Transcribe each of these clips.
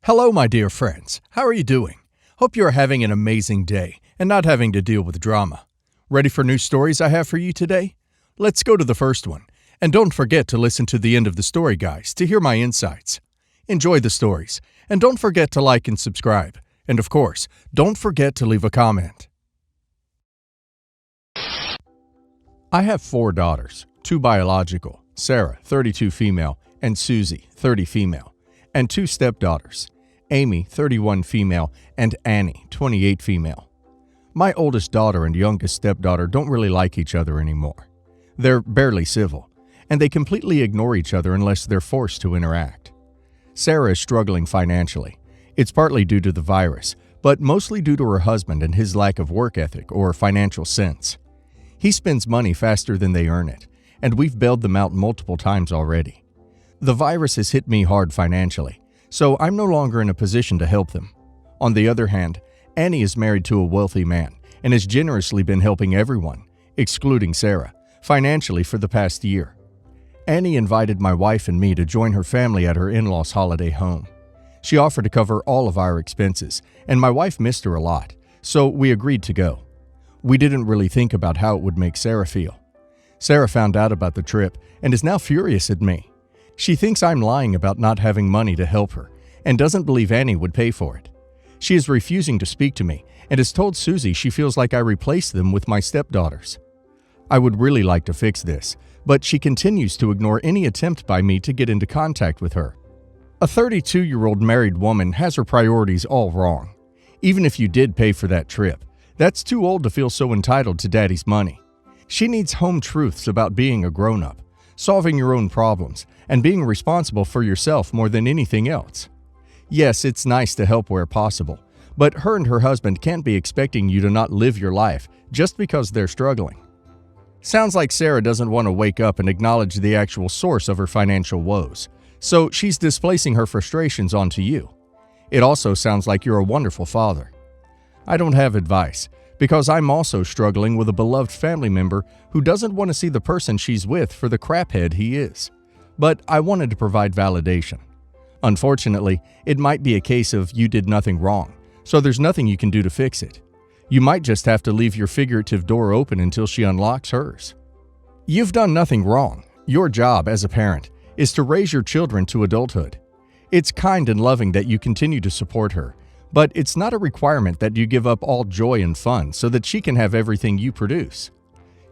Hello, my dear friends. How are you doing? Hope you are having an amazing day and not having to deal with drama. Ready for new stories I have for you today? Let's go to the first one. And don't forget to listen to the end of the story, guys, to hear my insights. Enjoy the stories, and don't forget to like and subscribe. And of course, don't forget to leave a comment. I have 4 daughters, 2 biological, Sarah, 32 female, and Susie, 30 female, and 2 stepdaughters, Amy, 31 female, and Annie, 28 female. My oldest daughter and youngest stepdaughter don't really like each other anymore. They're barely civil, and they completely ignore each other unless they're forced to interact. Sarah is struggling financially. It's partly due to the virus, but mostly due to her husband and his lack of work ethic or financial sense. He spends money faster than they earn it, and we've bailed them out multiple times already. The virus has hit me hard financially, so I'm no longer in a position to help them. On the other hand, Annie is married to a wealthy man and has generously been helping everyone, excluding Sarah, financially for the past year. Annie invited my wife and me to join her family at her in-laws' holiday home. She offered to cover all of our expenses, and my wife missed her a lot, so we agreed to go. We didn't really think about how it would make Sarah feel. Sarah found out about the trip and is now furious at me. She thinks I'm lying about not having money to help her and doesn't believe Annie would pay for it. She is refusing to speak to me and has told Susie she feels like I replaced them with my stepdaughters. I would really like to fix this, but she continues to ignore any attempt by me to get into contact with her. A 32-year-old married woman has her priorities all wrong. Even if you did pay for that trip, that's too old to feel so entitled to daddy's money. She needs home truths about being a grown-up, solving your own problems, and being responsible for yourself more than anything else. Yes, it's nice to help where possible, but her and her husband can't be expecting you to not live your life just because they're struggling. Sounds like Sarah doesn't want to wake up and acknowledge the actual source of her financial woes, so she's displacing her frustrations onto you. It also sounds like you're a wonderful father. I don't have advice, because I'm also struggling with a beloved family member who doesn't want to see the person she's with for the craphead he is. But I wanted to provide validation. Unfortunately, it might be a case of you did nothing wrong, so there's nothing you can do to fix it. You might just have to leave your figurative door open until she unlocks hers. You've done nothing wrong. Your job as a parent is to raise your children to adulthood. It's kind and loving that you continue to support her, but it's not a requirement that you give up all joy and fun so that she can have everything you produce.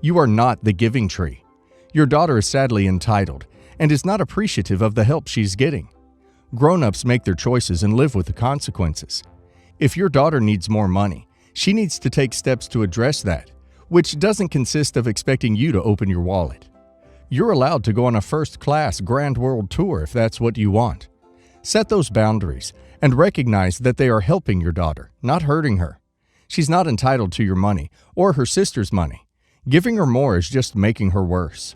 You are not the giving tree. Your daughter is sadly entitled and is not appreciative of the help she's getting. Grown-ups make their choices and live with the consequences. If your daughter needs more money, she needs to take steps to address that, which doesn't consist of expecting you to open your wallet. You're allowed to go on a first-class grand world tour if that's what you want. Set those boundaries and recognize that they are helping your daughter, not hurting her. She's not entitled to your money or her sister's money. Giving her more is just making her worse.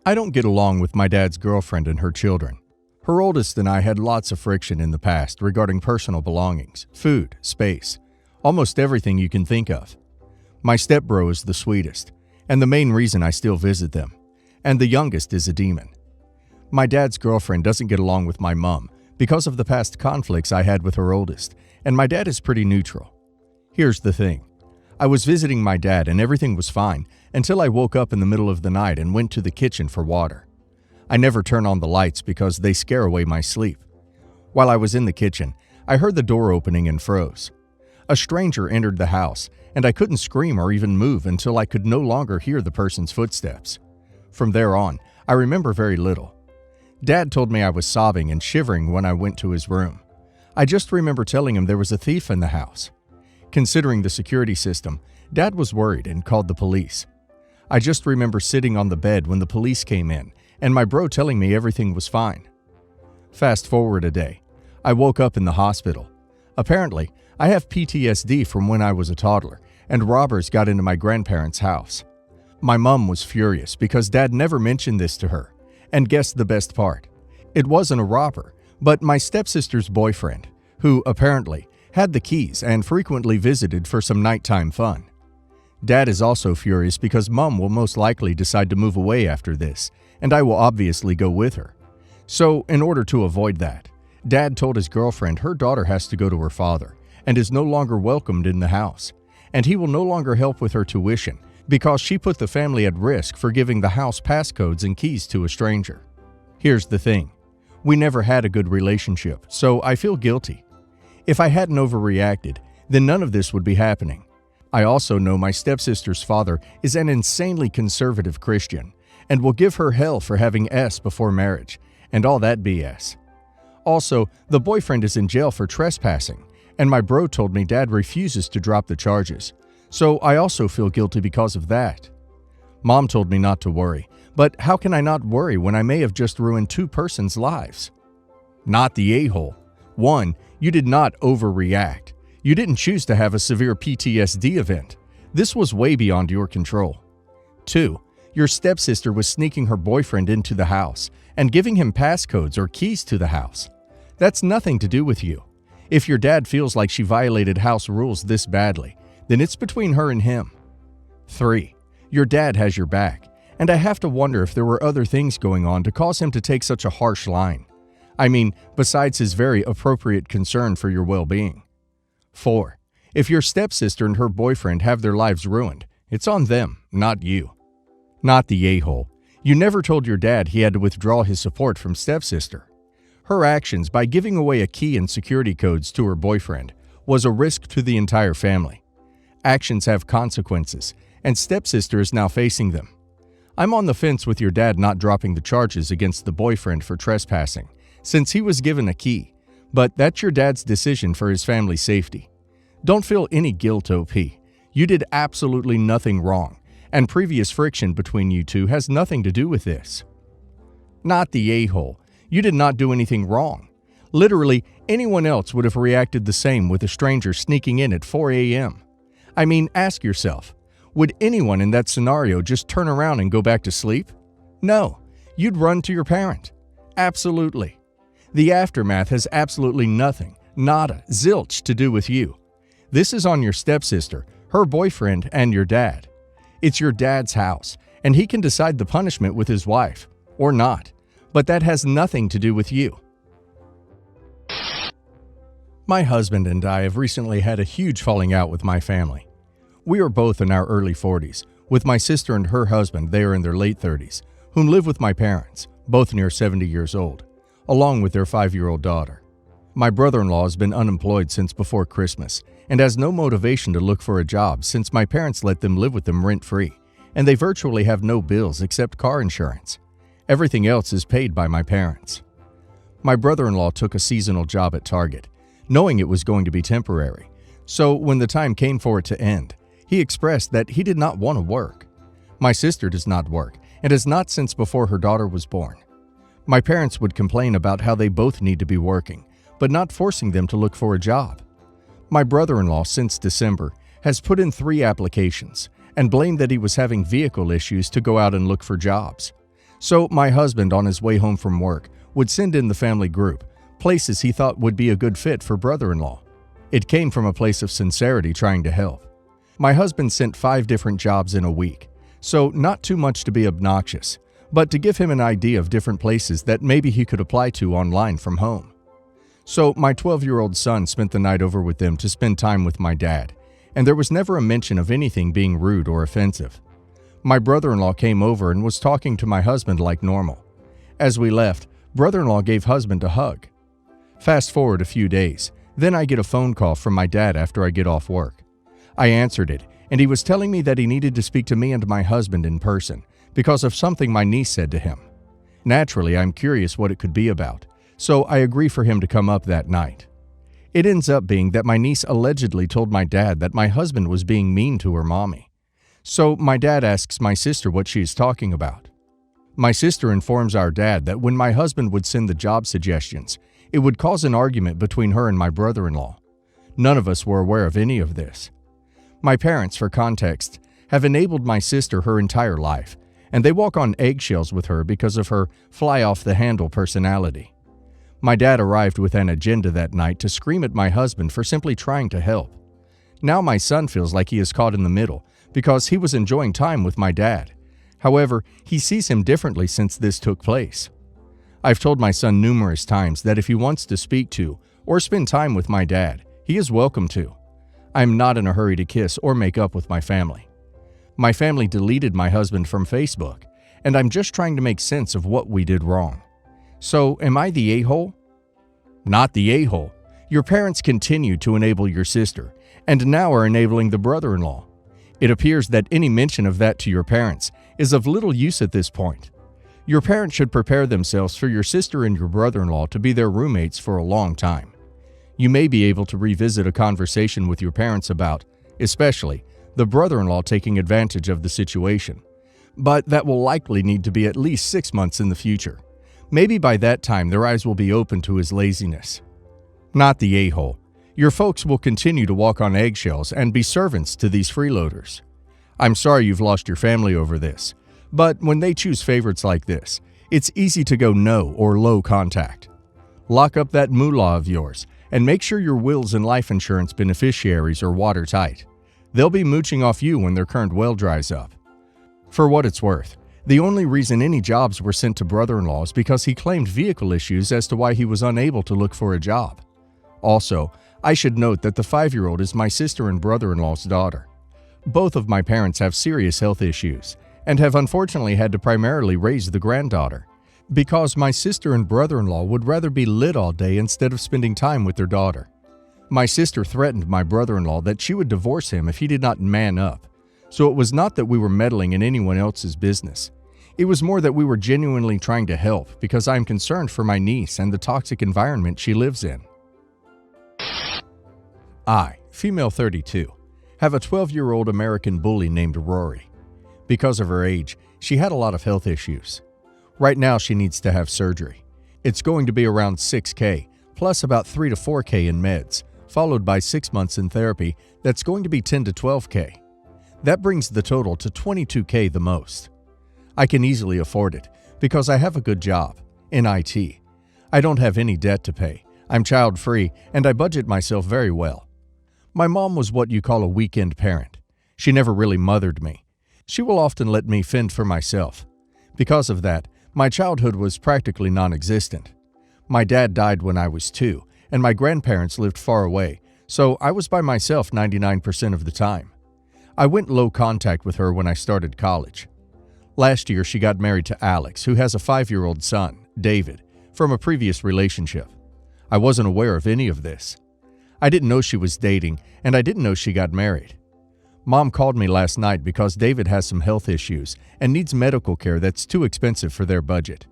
I don't get along with my dad's girlfriend and her children. Her oldest and I had lots of friction in the past regarding personal belongings, food, space, almost everything you can think of. My stepbro is the sweetest, and the main reason I still visit them, and the youngest is a demon. My dad's girlfriend doesn't get along with my mom because of the past conflicts I had with her oldest, and my dad is pretty neutral. Here's the thing. I was visiting my dad and everything was fine until I woke up in the middle of the night and went to the kitchen for water. I never turn on the lights because they scare away my sleep. While I was in the kitchen, I heard the door opening and froze. A stranger entered the house, and I couldn't scream or even move until I could no longer hear the person's footsteps. From there on, I remember very little. Dad told me I was sobbing and shivering when I went to his room. I just remember telling him there was a thief in the house. Considering the security system, Dad was worried and called the police. I just remember sitting on the bed when the police came in, and my bro telling me everything was fine. Fast forward a day. I woke up in the hospital. Apparently, I have PTSD from when I was a toddler, and robbers got into my grandparents' house. My mom was furious because Dad never mentioned this to her. And guess the best part. It wasn't a robber, but my stepsister's boyfriend, who apparently had the keys and frequently visited for some nighttime fun. Dad is also furious because Mom will most likely decide to move away after this, and I will obviously go with her. So, in order to avoid that, Dad told his girlfriend her daughter has to go to her father and is no longer welcomed in the house, and he will no longer help with her tuition because she put the family at risk for giving the house passcodes and keys to a stranger. Here's the thing. We never had a good relationship, so I feel guilty. If I hadn't overreacted, then none of this would be happening. I also know my stepsister's father is an insanely conservative Christian and will give her hell for having S before marriage and all that BS. Also, the boyfriend is in jail for trespassing, and my bro told me Dad refuses to drop the charges, so I also feel guilty because of that. Mom told me not to worry, but how can I not worry when I may have just ruined two persons' lives? Not the a-hole. 1. You did not overreact. You didn't choose to have a severe PTSD event. This was way beyond your control. 2. Your stepsister was sneaking her boyfriend into the house and giving him passcodes or keys to the house. That's nothing to do with you. If your dad feels like she violated house rules this badly, then it's between her and him. 3. Your dad has your back, and I have to wonder if there were other things going on to cause him to take such a harsh line. I mean, besides his very appropriate concern for your well-being. 4. If your stepsister and her boyfriend have their lives ruined, it's on them, not you. Not the a-hole. You never told your dad he had to withdraw his support from stepsister. Her actions by giving away a key and security codes to her boyfriend was a risk to the entire family. Actions have consequences, and stepsister is now facing them. I'm on the fence with your dad not dropping the charges against the boyfriend for trespassing, since he was given a key, but that's your dad's decision for his family's safety. Don't feel any guilt, OP. You did absolutely nothing wrong, and previous friction between you two has nothing to do with this. Not the a-hole. You did not do anything wrong. Literally, anyone else would have reacted the same with a stranger sneaking in at 4 a.m. I mean, ask yourself, would anyone in that scenario just turn around and go back to sleep? No, you'd run to your parent. Absolutely. The aftermath has absolutely nothing, nada, zilch to do with you. This is on your stepsister, her boyfriend, and your dad. It's your dad's house, and he can decide the punishment with his wife, or not, but that has nothing to do with you. My husband and I have recently had a huge falling out with my family. We are both in our early 40s, with my sister and her husband, they are in their late 30s, whom live with my parents, both near 70 years old, along with their 5-year-old daughter. My brother-in-law has been unemployed since before Christmas and has no motivation to look for a job since my parents let them live with them rent-free, and they virtually have no bills except car insurance. Everything else is paid by my parents. My brother-in-law took a seasonal job at Target, knowing it was going to be temporary, so when the time came for it to end, he expressed that he did not want to work. My sister does not work and has not since before her daughter was born. My parents would complain about how they both need to be working, but not forcing them to look for a job. My brother-in-law, since December, has put in 3 applications and blamed that he was having vehicle issues to go out and look for jobs. So my husband, on his way home from work, would send in the family group places he thought would be a good fit for brother-in-law. It came from a place of sincerity trying to help. My husband sent 5 different jobs in a week, so not too much to be obnoxious, but to give him an idea of different places that maybe he could apply to online from home. So my 12-year-old son spent the night over with them to spend time with my dad, and there was never a mention of anything being rude or offensive. My brother-in-law came over and was talking to my husband like normal. As we left, brother-in-law gave husband a hug. Fast forward a few days, then I get a phone call from my dad after I get off work. I answered it, and he was telling me that he needed to speak to me and my husband in person because of something my niece said to him. Naturally, I'm curious what it could be about, so I agree for him to come up that night. It ends up being that my niece allegedly told my dad that my husband was being mean to her mommy. So my dad asks my sister what she is talking about. My sister informs our dad that when my husband would send the job suggestions, it would cause an argument between her and my brother-in-law. None of us were aware of any of this. My parents, for context, have enabled my sister her entire life, and they walk on eggshells with her because of her fly-off-the-handle personality. My dad arrived with an agenda that night to scream at my husband for simply trying to help. Now my son feels like he is caught in the middle because he was enjoying time with my dad. However, he sees him differently since this took place. I've told my son numerous times that if he wants to speak to or spend time with my dad, he is welcome to. I am not in a hurry to kiss or make up with my family. My family deleted my husband from Facebook, and I'm just trying to make sense of what we did wrong. So, am I the a-hole? Not the a-hole. Your parents continued to enable your sister, and now are enabling the brother-in-law. It appears that any mention of that to your parents is of little use at this point. Your parents should prepare themselves for your sister and your brother-in-law to be their roommates for a long time. You may be able to revisit a conversation with your parents about, especially, the brother-in-law taking advantage of the situation. But that will likely need to be at least 6 months in the future. Maybe by that time their eyes will be open to his laziness. Not the a-hole. Your folks will continue to walk on eggshells and be servants to these freeloaders. I'm sorry you've lost your family over this, but when they choose favorites like this, it's easy to go no or low contact. Lock up that moolah of yours and make sure your wills and life insurance beneficiaries are watertight. They'll be mooching off you when their current well dries up. For what it's worth, the only reason any jobs were sent to brother-in-law is because he claimed vehicle issues as to why he was unable to look for a job. Also, I should note that the 5-year-old is my sister and brother-in-law's daughter. Both of my parents have serious health issues and have unfortunately had to primarily raise the granddaughter because my sister and brother-in-law would rather be lit all day instead of spending time with their daughter. My sister threatened my brother-in-law that she would divorce him if he did not man up. So it was not that we were meddling in anyone else's business. It was more that we were genuinely trying to help because I am concerned for my niece and the toxic environment she lives in. I, female 32, have a 12-year-old American bully named Rory. Because of her age, she had a lot of health issues. Right now she needs to have surgery. It's going to be around $6,000 plus about $3,000 to $4,000 in meds, followed by 6 months in therapy that's going to be $10,000 to $12,000. That brings the total to $22,000 the most. I can easily afford it because I have a good job in IT. I don't have any debt to pay. I'm child-free and I budget myself very well. My mom was what you call a weekend parent. She never really mothered me. She will often let me fend for myself. Because of that, my childhood was practically non-existent. My dad died when I was 2, and my grandparents lived far away, so I was by myself 99% of the time. I went low contact with her when I started college. Last year, she got married to Alex, who has a 5-year-old son, David, from a previous relationship. I wasn't aware of any of this. I didn't know she was dating, and I didn't know she got married. Mom called me last night because David has some health issues and needs medical care that's too expensive for their budget.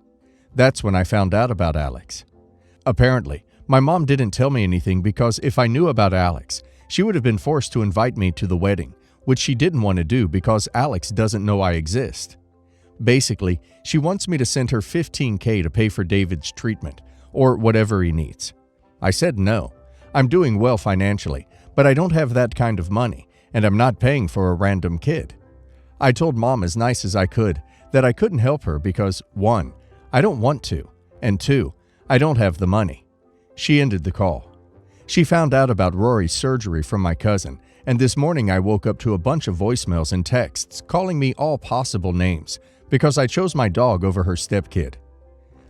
That's when I found out about Alex. Apparently, my mom didn't tell me anything because if I knew about Alex, she would have been forced to invite me to the wedding, which she didn't want to do because Alex doesn't know I exist. Basically, she wants me to send her $15,000 to pay for David's treatment, or whatever he needs. I said no. I'm doing well financially, but I don't have that kind of money, and I'm not paying for a random kid. I told Mom as nice as I could that I couldn't help her because 1, I don't want to, and 2, I don't have the money. She ended the call. She found out about Rory's surgery from my cousin, and this morning I woke up to a bunch of voicemails and texts calling me all possible names because I chose my dog over her stepkid.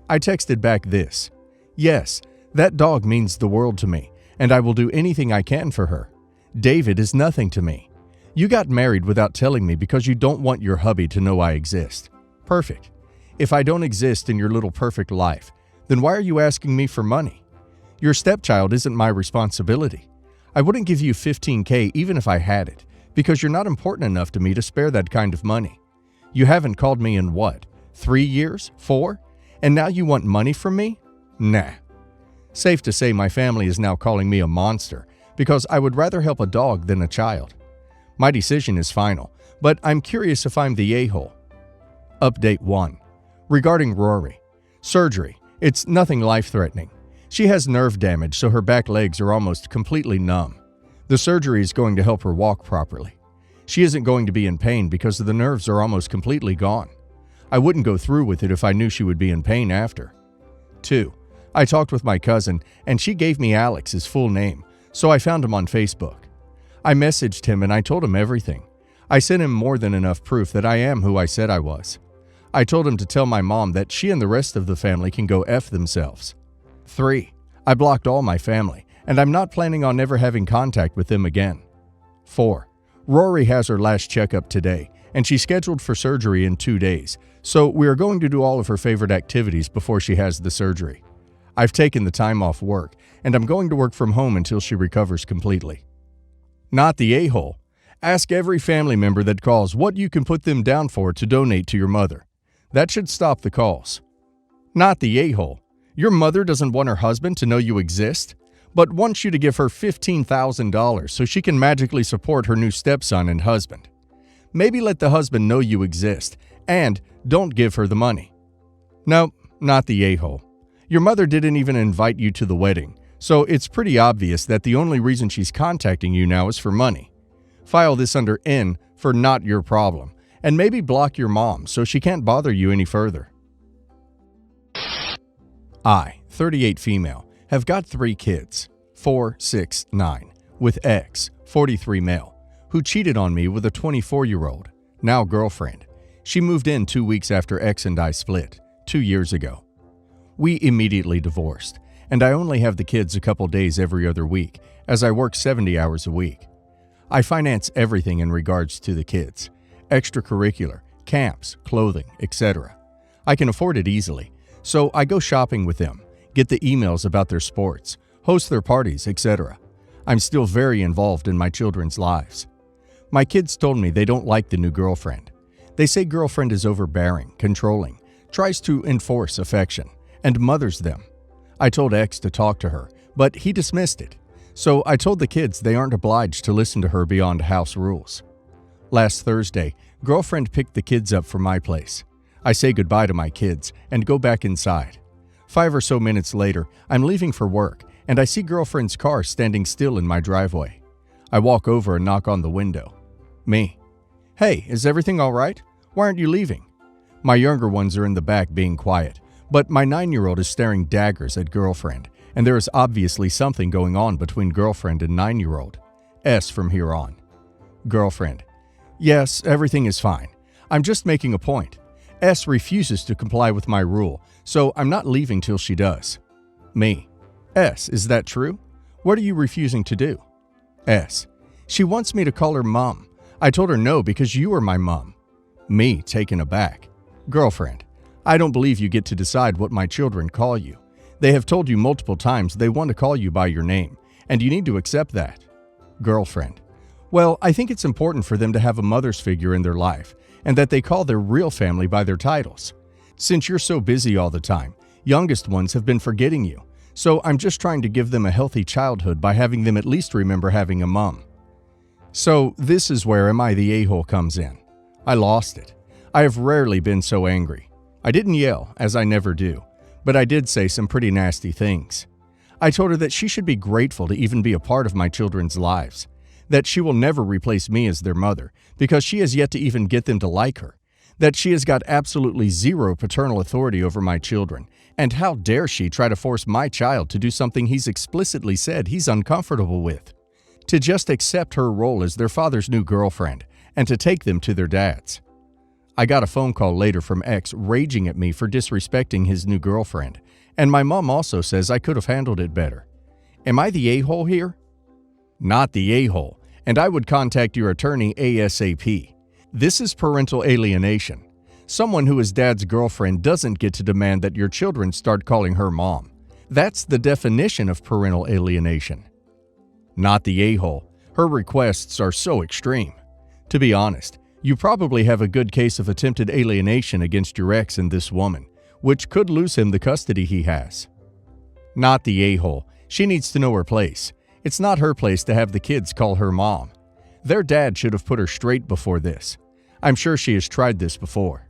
I texted back this: "Yes, that dog means the world to me, and I will do anything I can for her. David is nothing to me. You got married without telling me because you don't want your hubby to know I exist. Perfect. If I don't exist in your little perfect life, then why are you asking me for money? Your stepchild isn't my responsibility. I wouldn't give you $15,000 even if I had it, because you're not important enough to me to spare that kind of money. You haven't called me in what, 3 years, 4? And now you want money from me? Nah." Safe to say my family is now calling me a monster because I would rather help a dog than a child. My decision is final, but I'm curious if I'm the a-hole. Update 1. Regarding Rory. Surgery. It's nothing life-threatening. She has nerve damage, so her back legs are almost completely numb. The surgery is going to help her walk properly. She isn't going to be in pain because the nerves are almost completely gone. I wouldn't go through with it if I knew she would be in pain after. 2. I talked with my cousin, and she gave me Alex's full name, so I found him on Facebook. I messaged him and I told him everything. I sent him more than enough proof that I am who I said I was. I told him to tell my mom that she and the rest of the family can go F themselves. 3. I blocked all my family, and I'm not planning on ever having contact with them again. 4. Rory has her last checkup today, and she's scheduled for surgery in 2 days, so we are going to do all of her favorite activities before she has the surgery. I've taken the time off work, and I'm going to work from home until she recovers completely. Not the a-hole. Ask every family member that calls what you can put them down for to donate to your mother. That should stop the calls. Not the a-hole. Your mother doesn't want her husband to know you exist, but wants you to give her $15,000 so she can magically support her new stepson and husband. Maybe let the husband know you exist, and don't give her the money. No, not the a-hole. Your mother didn't even invite you to the wedding, so it's pretty obvious that the only reason she's contacting you now is for money. File this under N for not your problem, and maybe block your mom so she can't bother you any further. I, 38 female, have got 3 kids, 4, 6, 9, with X, 43 male, who cheated on me with a 24-year-old, now girlfriend. She moved in 2 weeks after X and I split, 2 years ago. We immediately divorced, and I only have the kids a couple days every other week, as I work 70 hours a week. I finance everything in regards to the kids, extracurricular, camps, clothing, etc. I can afford it easily, so I go shopping with them, get the emails about their sports, host their parties, etc. I'm still very involved in my children's lives. My kids told me they don't like the new girlfriend. They say girlfriend is overbearing, controlling, tries to enforce affection, and mothers them. I told X to talk to her, but he dismissed it. So I told the kids they aren't obliged to listen to her beyond house rules. Last Thursday, girlfriend picked the kids up from my place. I say goodbye to my kids and go back inside. 5 or so minutes later, I'm leaving for work, and I see girlfriend's car standing still in my driveway. I walk over and knock on the window. Me. Hey, is everything all right? Why aren't you leaving? My younger ones are in the back being quiet, but my 9-year-old is staring daggers at girlfriend, and there is obviously something going on between girlfriend and 9-year-old. S from here on. Girlfriend. Yes, everything is fine. I'm just making a point. S refuses to comply with my rule, so I'm not leaving till she does. Me. S, is that true? What are you refusing to do? S. She wants me to call her mom. I told her no because you are my mom. Me, taken aback. Girlfriend. I don't believe you get to decide what my children call you. They have told you multiple times they want to call you by your name, and you need to accept that. Girlfriend. Well, I think it's important for them to have a mother's figure in their life, and that they call their real family by their titles. Since you're so busy all the time, youngest ones have been forgetting you, so I'm just trying to give them a healthy childhood by having them at least remember having a mom. So this is where Am I the A-hole comes in. I lost it. I have rarely been so angry. I didn't yell, as I never do, but I did say some pretty nasty things. I told her that she should be grateful to even be a part of my children's lives, that she will never replace me as their mother because she has yet to even get them to like her, that she has got absolutely zero paternal authority over my children, and how dare she try to force my child to do something he's explicitly said he's uncomfortable with, to just accept her role as their father's new girlfriend, and to take them to their dads. I got a phone call later from X raging at me for disrespecting his new girlfriend, and my mom also says I could have handled it better. Am I the a-hole here? Not the a-hole, and I would contact your attorney ASAP. This is parental alienation. Someone who is dad's girlfriend doesn't get to demand that your children start calling her mom. That's the definition of parental alienation. Not the a-hole. Her requests are so extreme. To be honest, you probably have a good case of attempted alienation against your ex and this woman, which could lose him the custody he has. Not the a-hole. She needs to know her place. It's not her place to have the kids call her mom. Their dad should have put her straight before this. I'm sure she has tried this before.